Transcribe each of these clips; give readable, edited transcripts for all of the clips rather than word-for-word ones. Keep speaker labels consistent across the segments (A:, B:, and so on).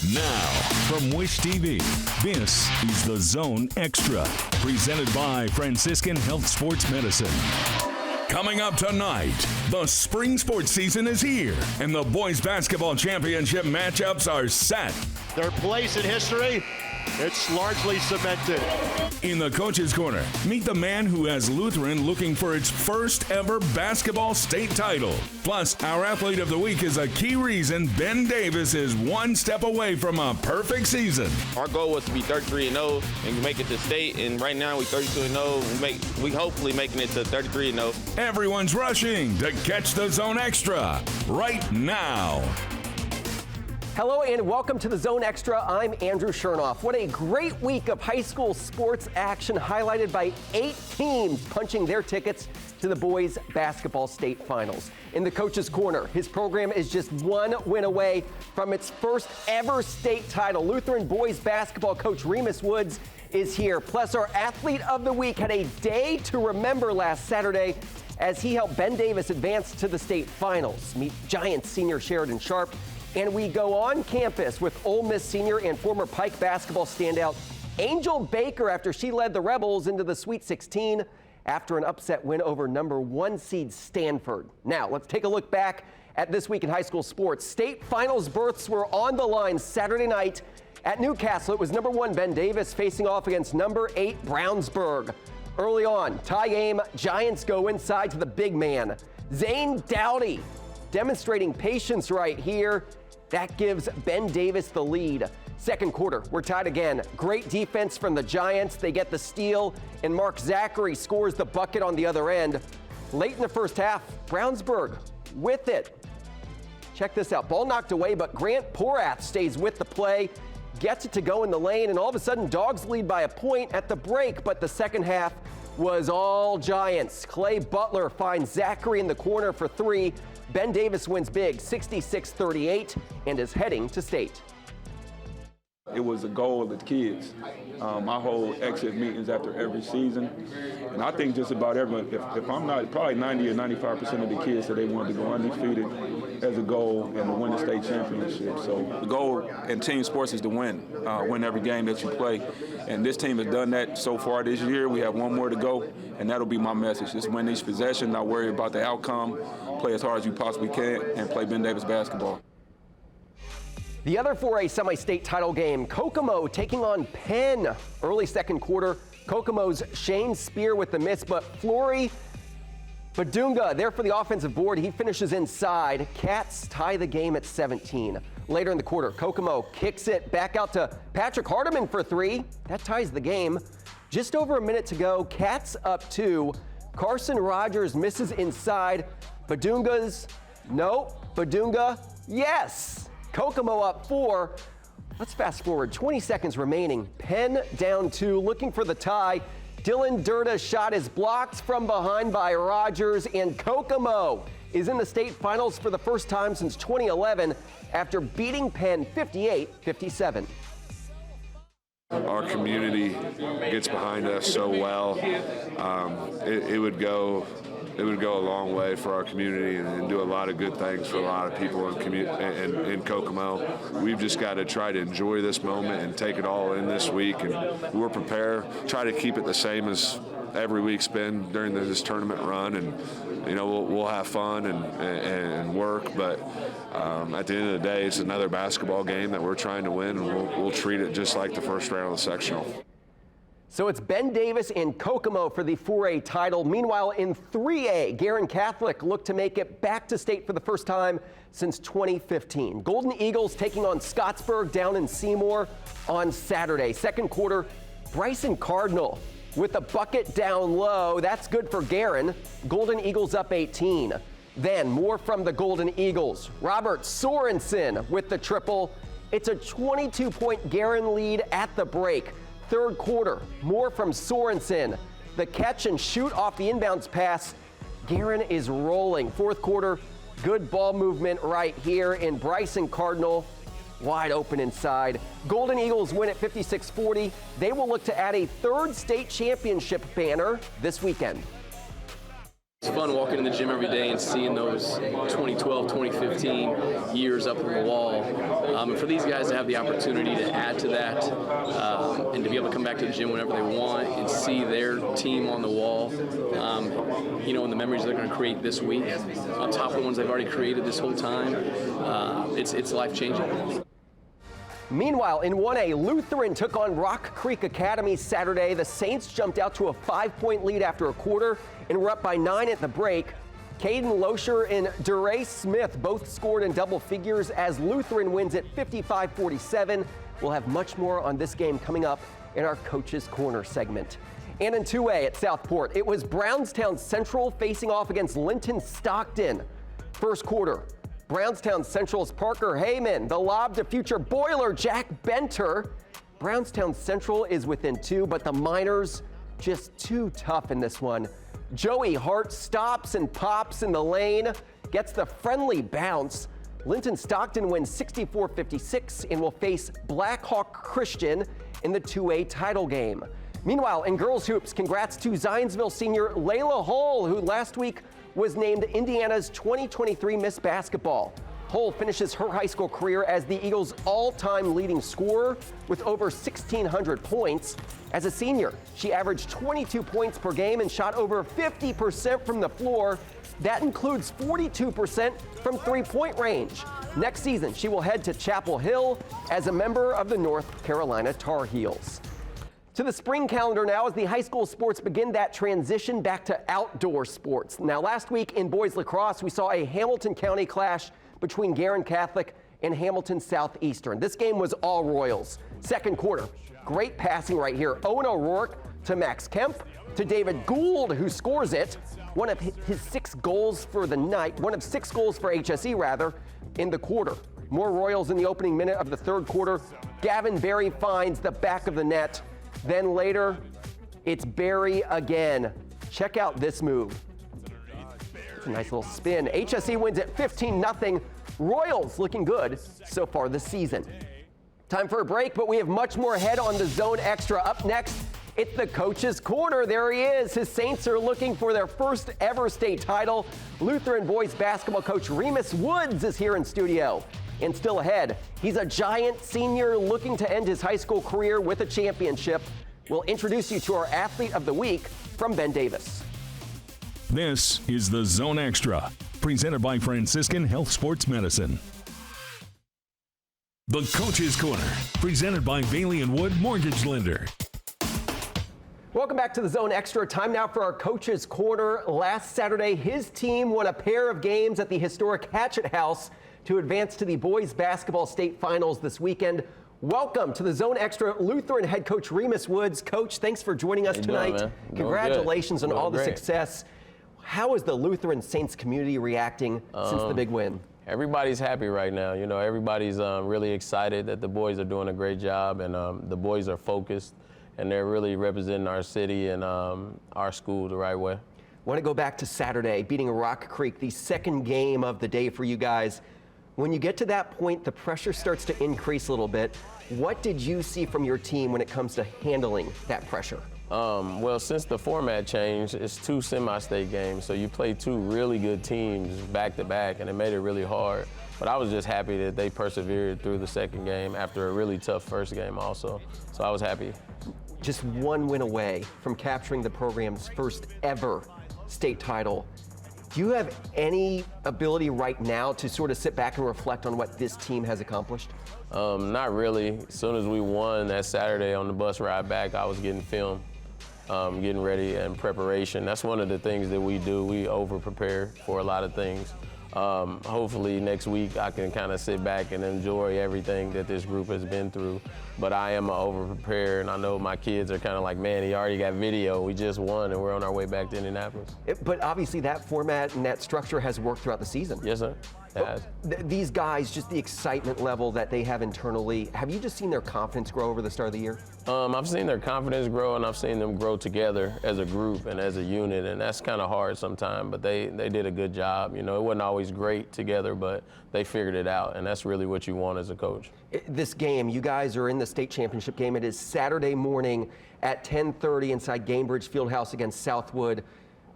A: Now, from Wish TV, this is The Zone Extra, presented by Franciscan Health Sports Medicine. Coming up tonight, the spring sports season is here, and the boys basketball championship matchups are set.
B: Their place in history, it's largely cemented.
A: In the Coach's Corner, meet the man who has Lutheran looking for its first ever basketball state title. Plus, our Athlete of the Week is a key reason Ben Davis is one step away from a perfect season.
C: Our goal was to be 33-0 and make it to state, and right now we're 32-0. We hopefully making it to 33-0.
A: Everyone's rushing to catch the Zone Extra right now.
D: Hello and welcome to the Zone Extra. I'm Andrew Chernoff. What a great week of high school sports action, highlighted by 8 teams punching their tickets to the boys basketball state finals. In the Coach's Corner, his program is just one win away from its first ever state title. Lutheran boys basketball coach Remus Woods is here. Plus, our Athlete of the Week had a day to remember last Saturday as he helped Ben Davis advance to the state finals. Meet Giants senior Sheridan Sharp. And we go on campus with Ole Miss senior and former Pike basketball standout Angel Baker after she led the Rebels into the Sweet 16 after an upset win over number 1 seed Stanford. Now, let's take a look back at this week in high school sports. State finals berths were on the line Saturday night at Newcastle. It was number 1 Ben Davis facing off against number 8 Brownsburg. Early on, tie game, Giants go inside to the big man, Zane Dowdy, demonstrating patience right here. That gives Ben Davis the lead. Second quarter, we're tied again. Great defense from the Giants. They get the steal, and Mark Zachary scores the bucket on the other end. Late in the first half, Brownsburg with it. Check this out. Ball knocked away, but Grant Porath stays with the play, gets it to go in the lane, and all of a sudden, Dogs lead by a point at the break, but the second half was all Giants. Clay Butler finds Zachary in the corner for 3. Ben Davis wins big, 66-38, and is heading to state.
E: It was a goal of the kids. I hold exit meetings after every season, and I think just about everyone, if I'm not, probably 90 or 95% of the kids said they wanted to go undefeated as a goal and to win the state championship. So the goal in team sports is to win every game that you play, and this team has done that so far this year. We have one more to go, and that'll be my message. Just win each possession, not worry about the outcome, play as hard as you possibly can, and play Ben Davis basketball.
D: The other 4A semi-state title game, Kokomo taking on Penn. Early second quarter, Kokomo's Shane Spear with the miss, but Flory Badunga there for the offensive board. He finishes inside. Cats tie the game at 17. Later in the quarter, Kokomo kicks it back out to Patrick Hardiman for 3. That ties the game. Just over a minute to go, Cats up 2. Carson Rogers misses inside. Badunga, yes! Kokomo up 4. Let's fast forward. 20 seconds remaining. Penn down 2, looking for the tie. Dylan Durda's shot is blocked from behind by Rogers, and Kokomo is in the state finals for the first time since 2011 after beating Penn 58-57.
F: Our community gets behind us so well. It would go a long way for our community and do a lot of good things for a lot of people in Kokomo. We've just got to try to enjoy this moment and take it all in this week, and we're prepared. Try to keep it the same as every week's been during this tournament run, and we'll have fun and work, but at the end of the day, it's another basketball game that we're trying to win, and we'll treat it just like the first round of the sectional.
D: So it's Ben Davis and Kokomo for the 4A title. Meanwhile, in 3A, Guerin Catholic looked to make it back to state for the first time since 2015. Golden Eagles taking on Scottsburg down in Seymour on Saturday. Second quarter, Bryson Cardinal with a bucket down low. That's good for Guerin. Golden Eagles up 18. Then more from the Golden Eagles. Robert Sorensen with the triple. It's a 22-point Guerin lead at the break. Third quarter, more from Sorensen. The catch and shoot off the inbounds pass. Guerin is rolling. Fourth quarter, good ball movement right here, and Bryson Cardinal wide open inside. Golden Eagles win at 56-40. They will look to add a third state championship banner this weekend.
G: It's fun walking in the gym every day and seeing those 2012, 2015 years up on the wall. And for these guys to have the opportunity to add to that and to be able to come back to the gym whenever they want and see their team on the wall, and the memories they're going to create this week, on top of the ones they've already created this whole time, it's life-changing.
D: Meanwhile, in 1A, Lutheran took on Rock Creek Academy Saturday. The Saints jumped out to a 5-point lead after a quarter and were up by 9 at the break. Caden Loescher and DeRay Smith both scored in double figures as Lutheran wins at 55-47. We'll have much more on this game coming up in our Coach's Corner segment. And in 2A at Southport, it was Brownstown Central facing off against Linton Stockton. First quarter, Brownstown Central's Parker Heyman, the lob to future Boiler Jack Benter. Brownstown Central is within 2, but the Miners just too tough in this one. Joey Hart stops and pops in the lane, gets the friendly bounce. Linton Stockton wins 64-56 and will face Blackhawk Christian in the 2A title game. Meanwhile, in girls hoops, congrats to Zionsville senior Layla Hull, who last week was named Indiana's 2023 Miss Basketball. Hull finishes her high school career as the Eagles' all-time leading scorer with over 1,600 points. As a senior, she averaged 22 points per game and shot over 50% from the floor. That includes 42% from three-point range. Next season, she will head to Chapel Hill as a member of the North Carolina Tar Heels. To the spring calendar now as the high school sports begin that transition back to outdoor sports. Now, last week in boys lacrosse, we saw a Hamilton County clash between Guerin Catholic and Hamilton Southeastern. This game was all Royals. Second quarter, great passing right here. Owen O'Rourke to Max Kemp to David Gould, who scores it. One of his 6 goals for the night, one of 6 goals for HSE rather, in the quarter. More Royals in the opening minute of the third quarter. Gavin Berry finds the back of the net. Then later, it's Berry again. Check out this move. It's a nice little spin. HSE wins at 15-0. Royals looking good so far this season. Time for a break, but we have much more ahead on the Zone Extra. Up next, it's the Coach's Corner. There he is. His Saints are looking for their first ever state title. Lutheran boys basketball coach Remus Woods is here in studio. And still ahead, he's a giant senior looking to end his high school career with a championship. We'll introduce you to our Athlete of the Week from Ben Davis.
A: This is the Zone Extra, presented by Franciscan Health Sports Medicine. The Coach's Corner, presented by Bailey & Wood Mortgage Lender.
D: Welcome back to the Zone Extra. Time now for our Coach's Corner. Last Saturday, his team won a pair of games at the historic Hatchet House to advance to the boys basketball state finals this weekend. Welcome to the Zone Extra, Lutheran head coach Remus Woods. Coach, thanks for joining us tonight. Congratulations on all the success. How is the Lutheran Saints community reacting since the big win?
H: Everybody's happy right now. You know, everybody's really excited that the boys are doing a great job, and the boys are focused, and they're really representing our city and our school the right way. I
D: want to go back to Saturday, beating Rock Creek, the second game of the day for you guys. When you get to that point, the pressure starts to increase a little bit. What did you see from your team when it comes to handling that pressure?
H: Well, since the format changed, it's 2 semi-state games, so you play 2 really good teams back-to-back, and it made it really hard. But I was just happy that they persevered through the second game after a really tough first game also, so I was happy.
D: Just 1 win away from capturing the program's first ever state title. Do you have any ability right now to sort of sit back and reflect on what this team has accomplished?
H: Not really. As soon as we won that Saturday on the bus ride back, I was getting film, getting ready and preparation. That's one of the things that we do. We over-prepare for a lot of things. Hopefully next week I can kind of sit back and enjoy everything that this group has been through. But I am over-prepared, and I know my kids are kind of like, man, he already got video. We just won, and we're on our way back to Indianapolis.
D: But obviously that format and that structure has worked throughout the season.
H: Yes, sir. It has.
D: These guys, just the excitement level that they have internally, have you just seen their confidence grow over the start of the year?
H: I've seen their confidence grow, and I've seen them grow together as a group and as a unit, and that's kind of hard sometimes, but they did a good job. You know, it wasn't always great together, but they figured it out, and that's really what you want as a coach.
D: This game, you guys are in the state championship game. It is Saturday morning at 10:30 inside Gainbridge Fieldhouse against Southwood.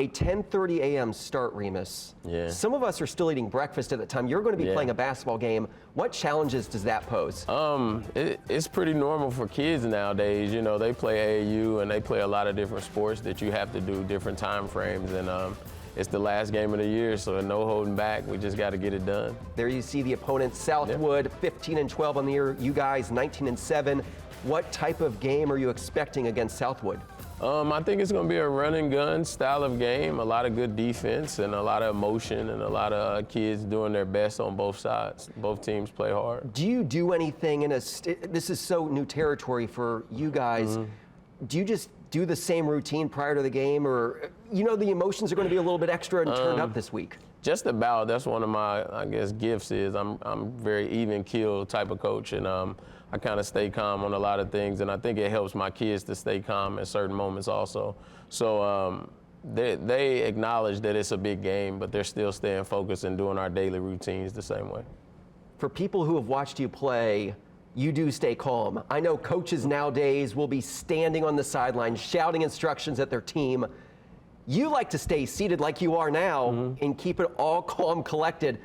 D: A 10:30 a.m. start, Remus.
H: Yeah.
D: Some of us are still eating breakfast at the time. You're going to be playing a basketball game. What challenges does that pose?
H: It's pretty normal for kids nowadays. You know, they play AAU and they play a lot of different sports that you have to do different time frames. And it's the last game of the year, so no holding back. We just got to get it done.
D: There you see the opponent, Southwood, 15-12 on the year. You guys, 19-7. What type of game are you expecting against Southwood?
H: I think it's going to be a run and gun style of game, a lot of good defense and a lot of emotion and a lot of kids doing their best on both sides. Both teams play hard.
D: Do you do anything this is so new territory for you guys. Do you just do the same routine prior to the game, or the emotions are going to be a little bit extra and turned up this week?
H: Just about. That's one of my, I guess, gifts is I'm very even keel type of coach, and I kind of stay calm on a lot of things, and I think it helps my kids to stay calm at certain moments also. So they acknowledge that it's a big game, but they're still staying focused and doing our daily routines the same way.
D: For people who have watched you play, you do stay calm. I know coaches nowadays will be standing on the sideline shouting instructions at their team. You like to stay seated like you are now and keep it all calm, collected.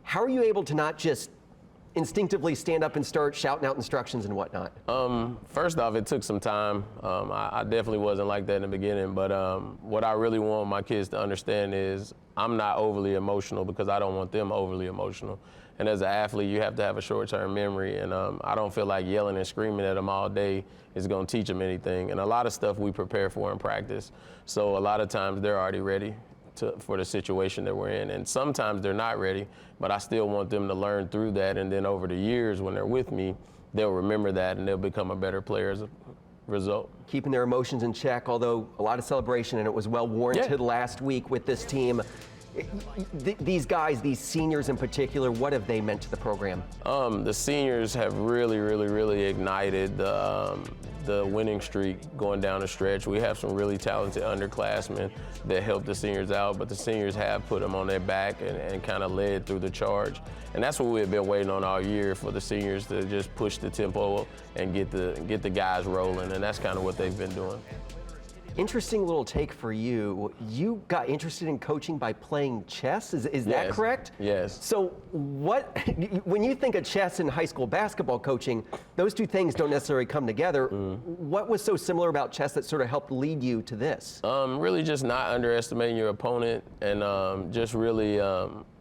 D: How are you able to not just instinctively stand up and start shouting out instructions and whatnot?
H: First off, it took some time. I definitely wasn't like that in the beginning, but what I really want my kids to understand is I'm not overly emotional because I don't want them overly emotional. And as an athlete, you have to have a short-term memory, and I don't feel like yelling and screaming at them all day is going to teach them anything. And a lot of stuff we prepare for in practice, so a lot of times they're already ready for the situation that we're in. And sometimes they're not ready, but I still want them to learn through that, and then over the years when they're with me, they'll remember that and they'll become a better player as a result.
D: Keeping their emotions in check, although a lot of celebration, and it was well warranted last week with this team. These guys, these seniors in particular, what have they meant to the program?
H: The seniors have really ignited the winning streak going down the stretch. We have some really talented underclassmen that help the seniors out, but the seniors have put them on their back and kind of led through the charge. And that's what we've been waiting on all year, for the seniors to just push the tempo and get the guys rolling, and that's kind of what they've been doing.
D: Interesting little take for you. You got interested in coaching by playing chess. Is that correct?
H: Yes.
D: So when you think of chess and high school basketball coaching, those two things don't necessarily come together. What was so similar about chess that sort of helped lead you to this?
H: Really just not underestimating your opponent, and just really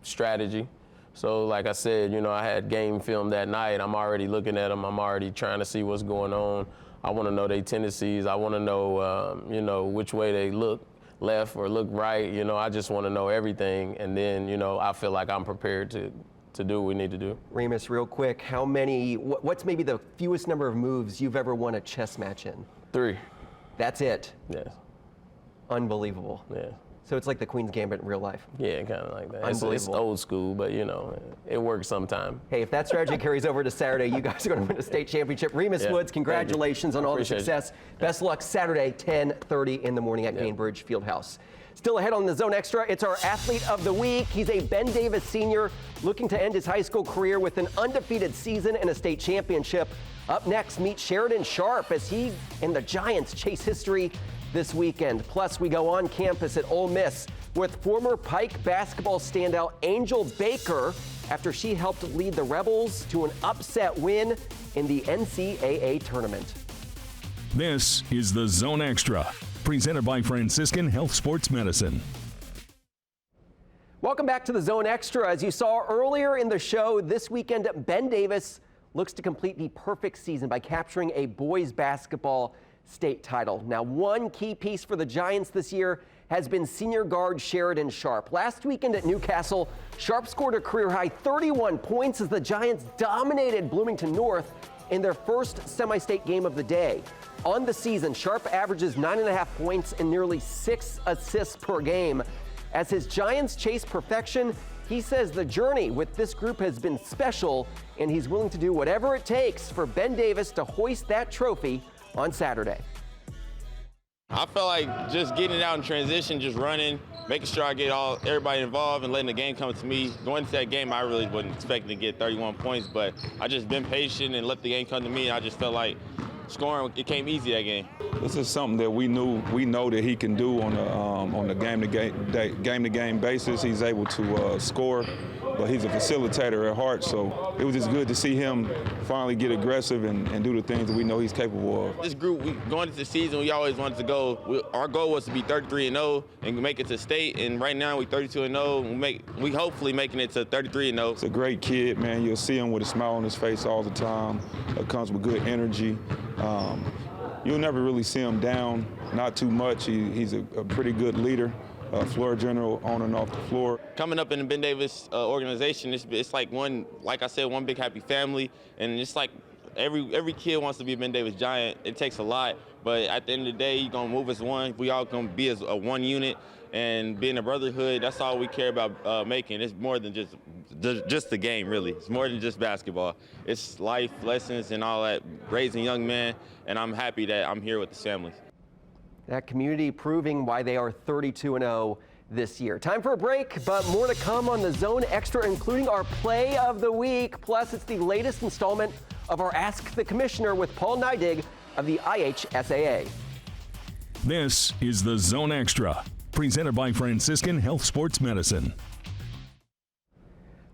H: strategy. So like I said, I had game film that night. I'm already looking at them. I'm already trying to see what's going on. I want to know their tendencies. I want to know, which way they look, left or look right. I just want to know everything. And then, I feel like I'm prepared to do what we need to do.
D: Remus, real quick, what's maybe the fewest number of moves you've ever won a chess match in?
H: 3.
D: That's it?
H: Yes.
D: Unbelievable.
H: Yeah.
D: So it's like the Queen's Gambit in real life.
H: Yeah, kind of like that.
D: Unbelievable.
H: It's old school, but it works sometime.
D: Hey, if that strategy carries over to Saturday, you guys are going to win a state championship. Remus Woods, congratulations on all the success. Best of luck Saturday, 10:30 in the morning at Gainbridge Fieldhouse. Still ahead on the Zone Extra, it's our Athlete of the Week. He's a Ben Davis senior looking to end his high school career with an undefeated season and a state championship. Up next, meet Sheridan Sharp as he and the Giants chase history this weekend. Plus, we go on campus at Ole Miss with former Pike basketball standout Angel Baker after she helped lead the Rebels to an upset win in the NCAA tournament.
A: This is the Zone Extra, presented by Franciscan Health Sports Medicine.
D: Welcome back to the Zone Extra. As you saw earlier in the show, this weekend, Ben Davis looks to complete the perfect season by capturing a boys basketball state title. Now, one key piece for the Giants this year has been senior guard Sheridan Sharp. Last weekend at Newcastle, Sharp scored a career-high 31 points as the Giants dominated Bloomington North in their first semi-state game of the day. On the season, Sharp averages 9.5 points and nearly 6 assists per game. As his Giants chase perfection, he says the journey with this group has been special, and he's willing to do whatever it takes for Ben Davis to hoist that trophy on Saturday.
C: I felt like just getting it out in transition, just running, making sure I get everybody involved and letting the game come to me. Going into that game, I really wasn't expecting to get 31 points, but I just been patient and let the game come to me. I just felt like scoring, it came easy that game.
E: This is something that we know that he can do on the game-to-game basis. He's able to score, but he's a facilitator at heart. So it was just good to see him finally get aggressive and do the things that we know he's capable of.
C: This group, going into the season, we always wanted to go. Our goal was to be 33-0 and make it to state. And right now, we're 32-0. We hopefully making it to 33-0.
E: He's a great kid, man. You'll see him with a smile on his face all the time. Comes with good energy. You'll never really see him down, not too much. He's a pretty good leader, floor general on and off the floor.
C: Coming up in the Ben Davis organization, it's like one big happy family, and it's like every kid wants to be a Ben Davis Giant. It takes a lot, but at the end of the day, you're gonna move as one. We all gonna be as a one unit, and being a brotherhood. That's all we care about making. It's more than just the game, really. It's more than just basketball. It's life lessons and all that, raising young men, and I'm happy that I'm here with the families.
D: That community proving why they are 32-0 this year. Time for a break, but more to come on the Zone Extra, including our play of the week. Plus, it's the latest installment of our Ask the Commissioner with Paul Neidig of the IHSAA.
A: This is the Zone Extra, presented by Franciscan Health Sports Medicine.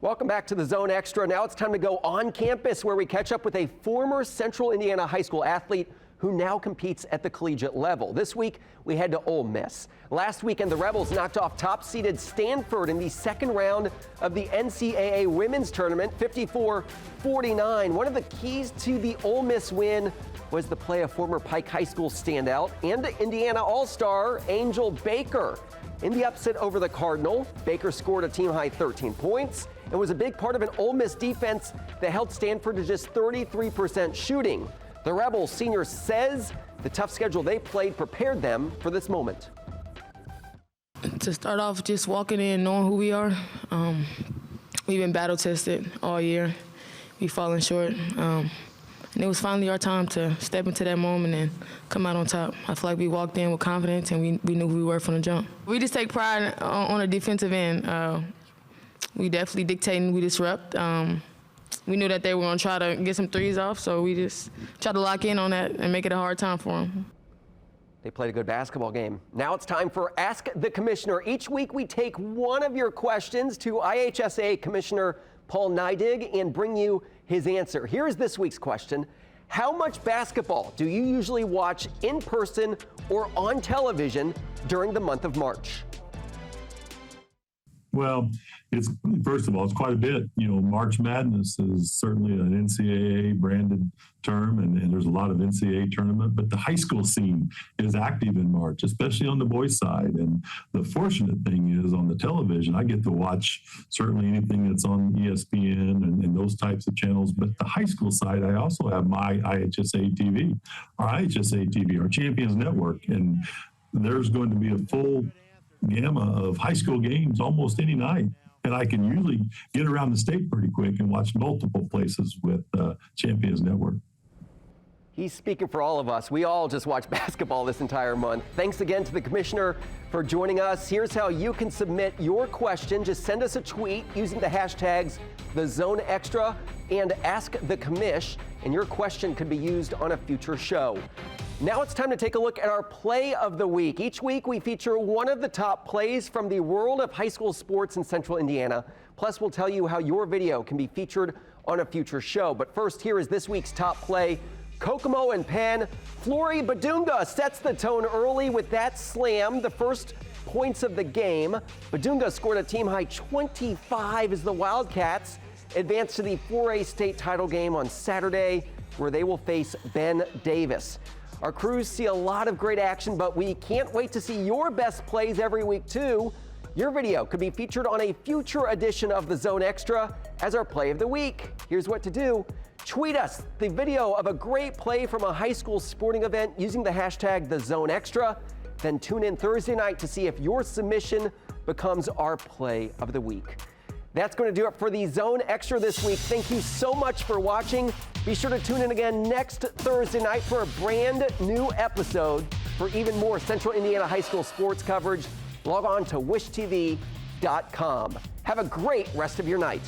D: Welcome back to the Zone Extra. Now it's time to go on campus where we catch up with a former Central Indiana high school athlete who now competes at the collegiate level. This week, we head to Ole Miss. Last weekend, the Rebels knocked off top-seeded Stanford in the second round of the NCAA Women's Tournament, 54-49. One of the keys to the Ole Miss win was the play of former Pike High School standout and Indiana All-Star Angel Baker. In the upset over the Cardinal, Baker scored a team-high 13 points and was a big part of an Ole Miss defense that held Stanford to just 33% shooting. The Rebels senior says the tough schedule they played prepared them for this moment.
I: To start off, just walking in, knowing who we are. We've been battle tested all year. We've fallen short. And it was finally our time to step into that moment and come out on top. I feel like we walked in with confidence and we knew who we were from the jump. We just take pride on the defensive end. We definitely dictate, we disrupt. We knew that they were going to try to get some threes off, so we just tried to lock in on that and make it a hard time for them.
D: They played a good basketball game. Now it's time for Ask the Commissioner. Each week we take one of your questions to IHSAA Commissioner Paul Neidig and bring you his answer. Here's this week's question. How much basketball do you usually watch in person or on television during the month of March?
J: Well, first of all, it's quite a bit. You know, March Madness is certainly an NCAA branded term, and there's a lot of NCAA tournament, but the high school scene is active in March, especially on the boys' side. And the fortunate thing is on the television, I get to watch certainly anything that's on ESPN and those types of channels. But the high school side, I also have my IHSAA TV, our Champions Network, and there's going to be a full gamma of high school games almost any night. And I can usually get around the state pretty quick and watch multiple places with Champions Network.
D: He's speaking for all of us. We all just watch basketball this entire month. Thanks again to the Commissioner for joining us. Here's how you can submit your question. Just send us a tweet using the hashtags #TheZoneExtra and #AskTheCommish, and your question could be used on a future show. Now it's time to take a look at our play of the week. Each week we feature one of the top plays from the world of high school sports in Central Indiana. Plus we'll tell you how your video can be featured on a future show. But first, here is this week's top play. Kokomo and Penn. Flory Badunga sets the tone early with that slam, the first points of the game. Badunga scored a team-high 25 as the Wildcats advance to the 4A state title game on Saturday, where they will face Ben Davis. Our crews see a lot of great action, but we can't wait to see your best plays every week, too. Your video could be featured on a future edition of the Zone Extra as our play of the week. Here's what to do. Tweet us the video of a great play from a high school sporting event using the hashtag #TheZoneExtra. Then tune in Thursday night to see if your submission becomes our play of the week. That's going to do it for the Zone Extra this week. Thank you so much for watching. Be sure to tune in again next Thursday night for a brand new episode. For even more Central Indiana high school sports coverage, log on to wishtv.com. Have a great rest of your night.